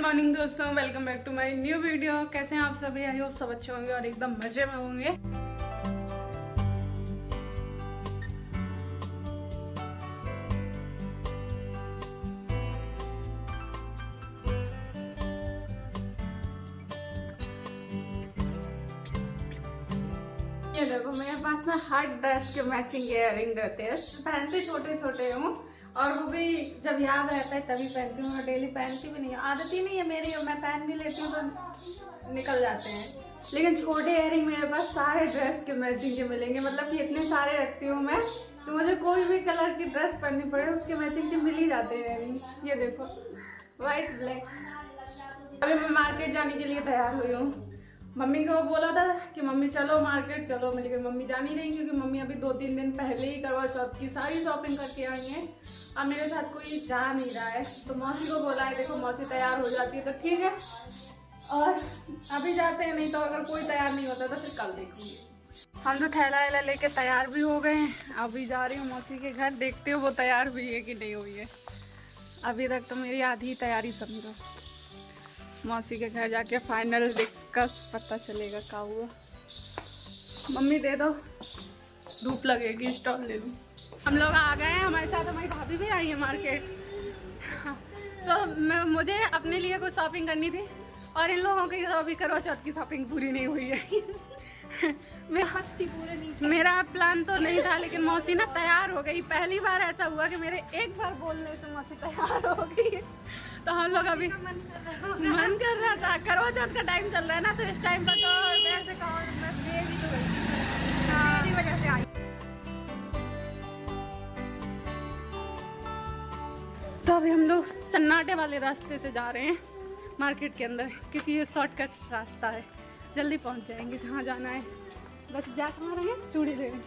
Morning दोस्तों, welcome back to my new video. कैसे हैं आप सभी? आई होप सब अच्छे होंगे और एकदम मजे में होंगे। ये देखो, मेरे पास ना हर ड्रेस के मैचिंग इयररिंग रहते हैं। पहनते छोटे छोटे हूँ और वो भी जब याद रहता है तभी पहनती हूँ, और डेली पहनती भी नहीं है। आदत ही नहीं है मेरी, और मैं पहन भी लेती हूँ तो निकल जाते हैं। लेकिन छोटे इयररिंग मेरे पास सारे ड्रेस के मैचिंग के मिलेंगे। मतलब कि इतने सारे रखती हूँ मैं, तो मुझे कोई भी कलर की ड्रेस पहननी पड़े उसके मैचिंग के मिल ही जाते हैं इयररिंग। ये देखो, वाइट ब्लैक। अभी मैं मार्केट जाने के लिए तैयार हुई हूँ। मम्मी को बोला था कि मम्मी चलो मार्केट चलो, लेकिन मम्मी जा नहीं रही क्योंकि मम्मी अभी 2-3 दिन पहले ही करवा चौथ की सारी शॉपिंग करके आई है। अब मेरे साथ कोई जा नहीं रहा है, तो मौसी को बोला है, देखो मौसी तैयार हो जाती है तो ठीक है, और अभी जाते हैं, नहीं तो अगर कोई तैयार नहीं होता तो फिर कल देखूंगी। हम तो थैला वैला लेके तैयार भी हो गए हैं। अभी जा रही हूँ मौसी के घर, देखते हो वो तैयार हुई है कि नहीं हुई है। अभी तक तो मेरी आधी तैयारी समझो। मौसी के घर जाके फाइनल डिस्कस पता चलेगा क्या हुआ। मम्मी दे दो, धूप लगेगी, स्टॉल ले लूँ। हम लोग आ गए हैं, हमारे साथ हमारी भाभी भी आई है मार्केट। तो मुझे अपने लिए कुछ शॉपिंग करनी थी, और इन लोगों की तो अभी करवा चौथ की शॉपिंग पूरी नहीं हुई है। मेरा प्लान तो नहीं था, लेकिन मौसी ना तैयार हो गई। पहली बार ऐसा हुआ कि मेरे एक बार बोलने से मौसी तैयार हो गई। तो हम लोग अभी मन कर रहा था, करवा चौथ का टाइम चल रहा है ना, तो इस टाइम पर तो वैसे वजह से आई। तो अभी हम लोग सन्नाटे वाले रास्ते से जा रहे हैं मार्केट के अंदर, क्योंकि ये शॉर्टकट रास्ता है, जल्दी पहुंच जाएंगे जहाँ जाना है। बस जा कहाँ रहे हैं, चूड़ी लेने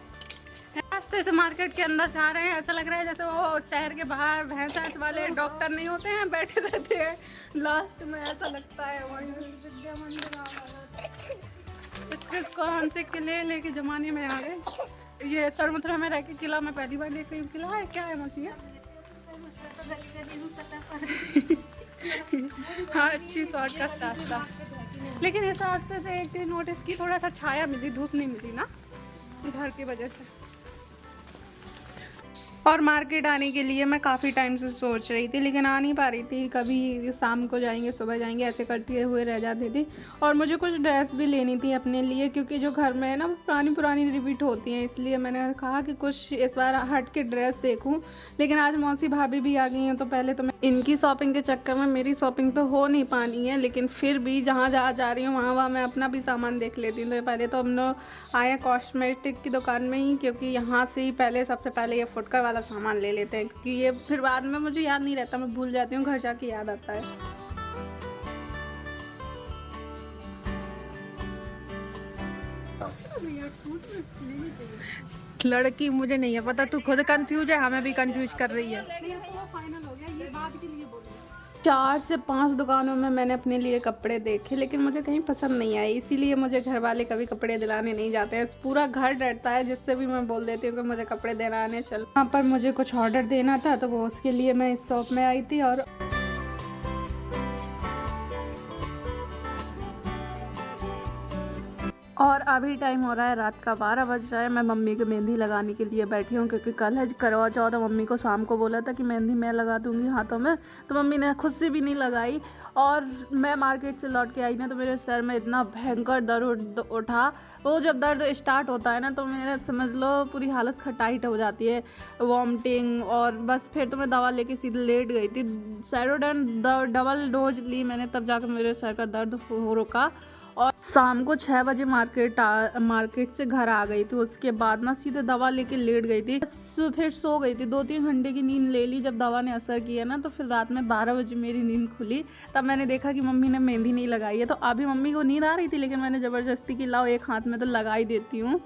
रास्ते से मार्केट के अंदर जा रहे हैं। ऐसा लग रहा है जैसे वो शहर के बाहर भैंस वाले डॉक्टर नहीं होते हैं, बैठे रहते हैं लास्ट में, ऐसा लगता है वही इसको हमसे किले लेके जमाने में आ गए। ये सरमथुरा में रह के किला मैं पहली बार देख रही हूँ। किला है क्या है मौसी? हाँ, अच्छी शॉर्टकट रास्ता। लेकिन इस रास्ते से एक चीज नोटिस की, थोड़ा सा छाया मिली, धूप नहीं मिली ना घर की वजह से। और मार्केट आने के लिए मैं काफ़ी टाइम से सोच रही थी, लेकिन आ नहीं पा रही थी। कभी शाम को जाएंगे, सुबह जाएंगे, ऐसे करते हुए रह जाती थी। और मुझे कुछ ड्रेस भी लेनी थी अपने लिए, क्योंकि जो घर में है ना पुरानी पुरानी रिपीट होती हैं, इसलिए मैंने कहा कि कुछ इस बार हट के ड्रेस देखूं। लेकिन आज मौसी भाभी भी आ गई हैं, तो पहले तो मैं इनकी शॉपिंग के चक्कर में मेरी शॉपिंग तो हो नहीं पानी है, लेकिन फिर भी जहाँ जा रही हूँ वहाँ मैं अपना भी सामान देख लेती हूँ। तो पहले तो हम लोग आए कॉस्मेटिक की दुकान में ही, क्योंकि यहाँ से ही पहले सबसे पहले ये फुटकर वाला सामान ले लेते हैं, क्योंकि ये फिर बाद में मुझे याद नहीं रहता, मैं भूल जाती हूँ, घर जाके याद आता है। लड़की मुझे नहीं है पता, तू खुद कंफ्यूज है, हमें भी कंफ्यूज कर रही है। फाइनल हो गया, ये बात के लिए 4 से 5 दुकानों में मैंने अपने लिए कपड़े देखे, लेकिन मुझे कहीं पसंद नहीं आए। इसीलिए मुझे घर वाले कभी कपड़े दिलाने नहीं जाते हैं। पूरा घर डरता है, जिससे भी मैं बोल देती हूँ कि मुझे कपड़े दिलाने चल। वहाँ पर मुझे कुछ ऑर्डर देना था, तो वो उसके लिए मैं इस शॉप में आई थी। और अभी टाइम हो रहा है रात का 12 बज रहा है। मैं मम्मी की मेहंदी लगाने के लिए बैठी हूँ, क्योंकि कल है करवा चौथ। मम्मी को शाम को बोला था कि मेहंदी मैं लगा दूँगी हाथों में, तो मम्मी ने खुद से भी नहीं लगाई। और मैं मार्केट से लौट के आई ना, तो मेरे सर में इतना भयंकर दर्द उठा। वो जब दर्द स्टार्ट होता है ना, तो मेरे समझ लो पूरी हालत टाइट हो जाती है, वॉमिटिंग। और बस फिर तो मैं दवा लेके सीधे लेट गई थी। सेरोडन डबल डोज ली मैंने, तब जाकर मेरे सर का दर्द हो रुका। और शाम को 6 बजे मार्केट से घर आ गई थी। उसके बाद ना सीधे दवा लेके लेट गई थी, फिर सो गई थी। 2-3 घंटे की नींद ले ली। जब दवा ने असर किया ना, तो फिर रात में 12 बजे मेरी नींद खुली। तब मैंने देखा कि मम्मी ने मेहंदी नहीं लगाई है। तो अभी मम्मी को नींद आ रही थी, लेकिन मैंने ज़बरदस्ती की लाओ एक हाथ में तो लगा ही देती हूँ।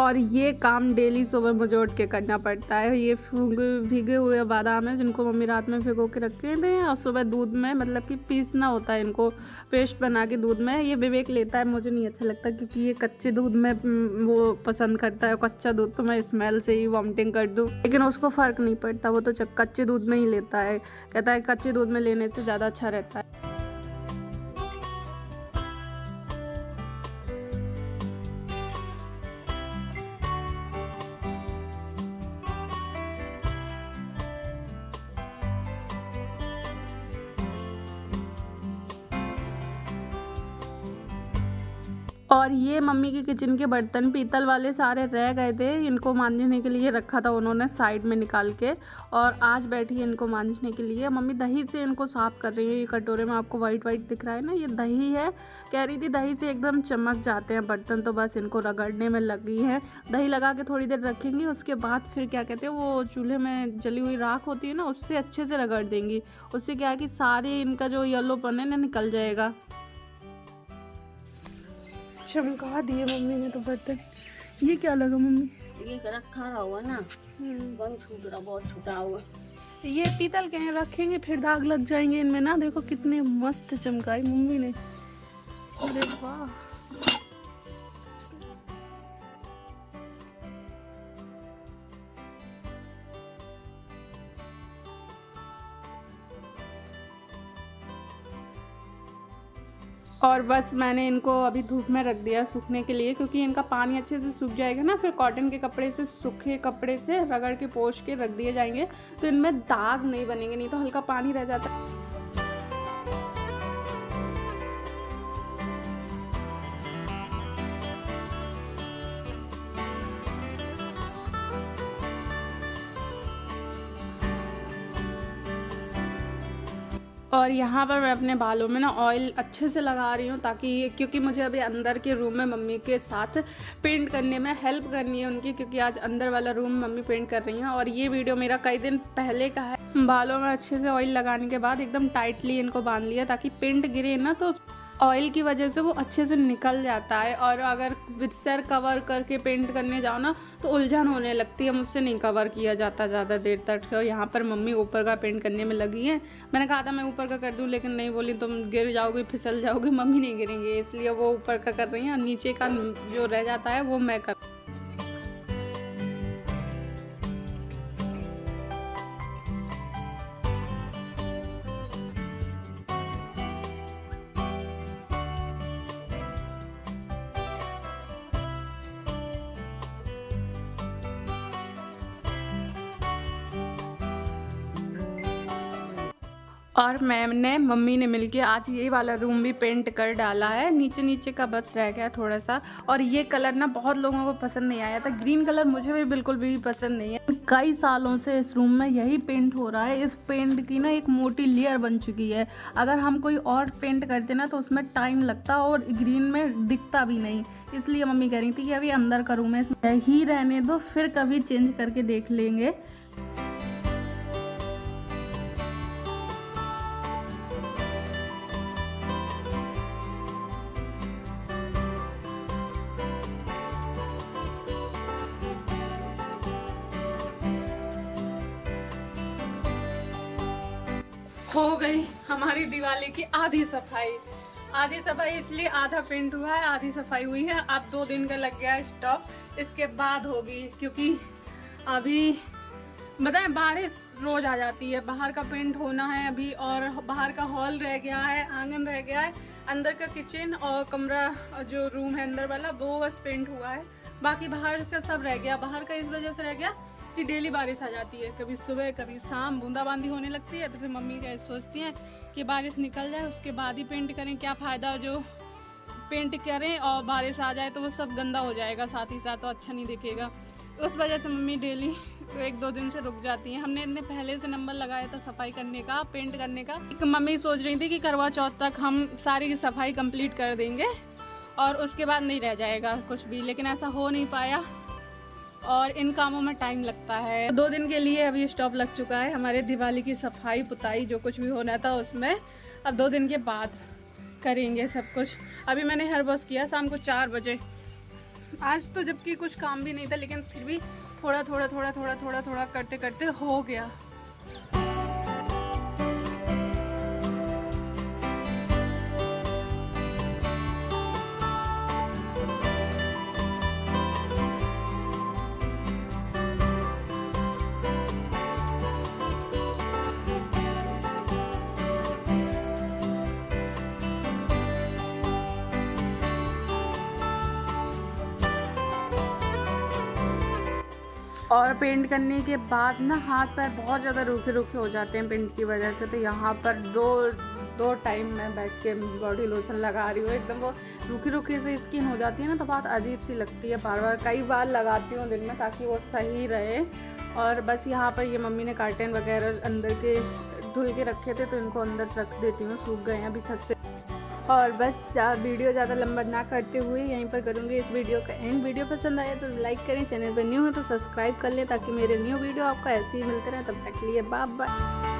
और ये काम डेली सुबह मुझे उठ के करना पड़ता है। ये भीगे हुए बादाम है जिनको मम्मी रात में भिगो के रखे थे और सुबह दूध में मतलब कि पीसना होता है, इनको पेस्ट बना के दूध में। ये विवेक लेता है, मुझे नहीं अच्छा लगता क्योंकि ये कच्चे दूध में वो पसंद करता है। कच्चा दूध तो मैं स्मेल से ही वॉमिटिंग कर दूँ, लेकिन उसको फ़र्क नहीं पड़ता, वो तो कच्चे दूध में ही लेता है। कहता है कच्चे दूध में लेने से ज़्यादा अच्छा रहता है। और ये मम्मी के किचन के बर्तन पीतल वाले सारे रह गए थे, इनको मांजने के लिए रखा था उन्होंने साइड में निकाल के, और आज बैठी है इनको मांजने के लिए। मम्मी दही से इनको साफ़ कर रही है। ये कटोरे में आपको वाइट वाइट दिख रहा है ना, ये दही है। कह रही थी दही से एकदम चमक जाते हैं बर्तन, तो बस इनको रगड़ने में लगी हैं। दही लगा के थोड़ी देर रखेंगी, उसके बाद फिर क्या कहते हैं वो चूल्हे में जली हुई राख होती है ना, उससे अच्छे से रगड़ देंगी। उससे क्या है कि सारे इनका जो येलोपन है ना निकल जाएगा। चमका दिए मम्मी ने तो बर्तन। ये क्या लगा मम्मी? ये रखा हुआ ना, बंद छूट रहा, बहुत छूटा हुआ। ये पीतल के हैं, रखेंगे फिर दाग लग जाएंगे इनमें ना। देखो कितने मस्त चमकाई मम्मी ने, अरे वाह। और बस मैंने इनको अभी धूप में रख दिया सूखने के लिए, क्योंकि इनका पानी अच्छे से सूख जाएगा ना, फिर कॉटन के कपड़े से, सूखे कपड़े से रगड़ के पोंछ के रख दिए जाएंगे, तो इनमें दाग नहीं बनेंगे, नहीं तो हल्का पानी रह जाता है। और यहाँ पर मैं अपने बालों में ना ऑयल अच्छे से लगा रही हूँ, ताकि क्योंकि मुझे अभी अंदर के रूम में मम्मी के साथ पेंट करने में हेल्प करनी है उनकी, क्योंकि आज अंदर वाला रूम मम्मी पेंट कर रही हैं। और ये वीडियो मेरा कई दिन पहले का है। बालों में अच्छे से ऑयल लगाने के बाद एकदम टाइटली इनको बांध लिया, ताकि पेंट गिरे ना तो ऑयल की वजह से वो अच्छे से निकल जाता है। और अगर सर कवर करके पेंट करने जाओ ना तो उलझन होने लगती है, मुझसे नहीं कवर किया जाता ज़्यादा देर तक। यहाँ पर मम्मी ऊपर का पेंट करने में लगी है। मैंने कहा था मैं ऊपर का कर दूँ, लेकिन नहीं, बोली तुम गिर जाओगे, फिसल जाओगे। मम्मी नहीं गिरेंगे, इसलिए वो ऊपर का कर रही हैं, और नीचे का जो रह जाता है वो मैं कर। और मैम ने मम्मी ने मिलके आज ये वाला रूम भी पेंट कर डाला है, नीचे नीचे का बस रह गया थोड़ा सा। और ये कलर ना बहुत लोगों को पसंद नहीं आया था, ग्रीन कलर मुझे भी बिल्कुल भी पसंद नहीं है। कई सालों से इस रूम में यही पेंट हो रहा है। इस पेंट की ना एक मोटी लेयर बन चुकी है, अगर हम कोई और पेंट करते ना तो उसमें टाइम लगता और ग्रीन में दिखता भी नहीं। इसलिए मम्मी कह रही थी कि अभी अंदर का रूम है, इसमें ही रहने दो, फिर कभी चेंज करके देख लेंगे। हो गई हमारी दिवाली की आधी सफाई। आधी सफाई इसलिए, आधा पेंट हुआ है, आधी सफाई हुई है। अब 2 दिन का लग गया है स्टॉप, इसके बाद होगी, क्योंकि अभी बताएं बारिश रोज आ जाती है। बाहर का पेंट होना है अभी, और बाहर का हॉल रह गया है, आंगन रह गया है, अंदर का किचन और कमरा जो रूम है अंदर वाला वो बस पेंट हुआ है। बाकी बाहर का सब रह गया। बाहर का इस वजह से रह गया कि डेली बारिश आ जाती है, कभी सुबह कभी शाम बूंदाबांदी होने लगती है, तो फिर मम्मी क्या सोचती हैं कि बारिश निकल जाए उसके बाद ही पेंट करें। क्या फ़ायदा जो पेंट करें और बारिश आ जाए तो वो सब गंदा हो जाएगा, साथ ही साथ तो अच्छा नहीं दिखेगा। उस वजह से मम्मी डेली 1-2 दिन से रुक जाती हैं। हमने इतने पहले से नंबर लगाया था सफाई करने का, पेंट करने का। मम्मी सोच रही थी कि करवा चौथ तक हम सारी सफाई कंप्लीट कर देंगे और उसके बाद नहीं रह जाएगा कुछ भी, लेकिन ऐसा हो नहीं पाया और इन कामों में टाइम लगता है। 2 दिन के लिए अभी स्टॉप लग चुका है हमारे दिवाली की सफाई पुताई, जो कुछ भी होना था उसमें। अब 2 दिन के बाद करेंगे सब कुछ। अभी मैंने हर बस किया शाम को 4 बजे, आज तो जबकि कुछ काम भी नहीं था, लेकिन फिर भी थोड़ा थोड़ा करते करते हो गया। और पेंट करने के बाद ना हाथ पैर बहुत ज़्यादा रूखे हो जाते हैं पेंट की वजह से। तो यहाँ पर दो टाइम मैं बैठ के बॉडी लोशन लगा रही हूँ। एकदम वो रूखी से स्किन हो जाती है ना, तो बहुत अजीब सी लगती है। बार कई बार लगाती हूँ दिन में ताकि वो सही रहे। और बस यहाँ पर ये मम्मी ने कर्टन वगैरह अंदर के धुल के रखे थे, तो इनको अंदर रख देती हूँ, सूख गए हैं अभी छत पे। और बस वीडियो ज़्यादा लंबा ना करते हुए यहीं पर करूँगी इस वीडियो का एंड। वीडियो पसंद आया तो लाइक करें, चैनल पर न्यू हो तो सब्सक्राइब कर लें ताकि मेरे न्यू वीडियो आपको ऐसे ही मिलते रहें। तब तक के लिए बाय बाय।